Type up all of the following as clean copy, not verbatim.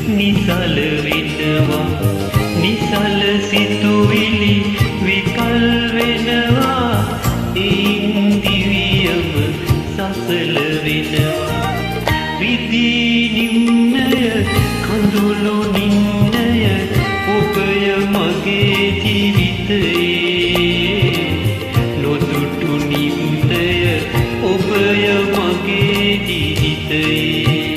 නිසල වෙනවා නිසල සිතුවිලි විකල් වෙනවා ඉන්දිවියම සසල වෙනවා විදී නිම්නය කඳුළු නින්නය ඔබය මගේ ජීවිතයේ නොදුටු නිම්නය ඔබය මගේ ජීවිතයේ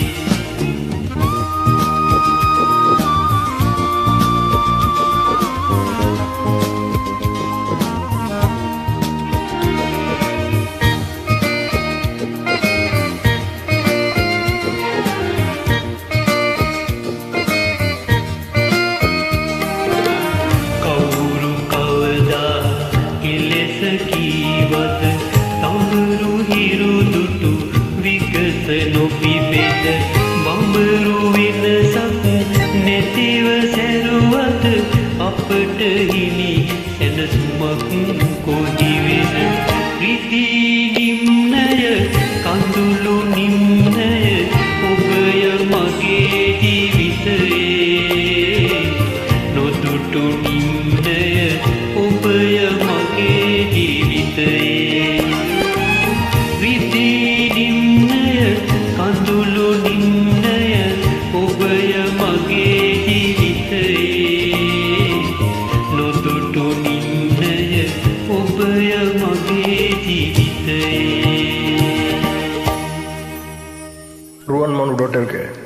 කීවද තඹරු හිරු දුටු විගස නොපිබෙද බඹරු වෙනසක් නැතිව සැරුවද අපට හිමි සැනසුමක් කොහි වෙද රිදී නිම්නය කඳුළු නිම්නය ඔබය මගේ ජීවිතයේ නොදුටු නිම්නය ඔබය මගේ ජීවිතයේ විදී නිම්නය කඳුළු නිම්නය ඔබය මගේ ජීවිතයේ නොදුටු නිම්නය ඔබය මගේ ජීවිතයේ ruanmanu.lk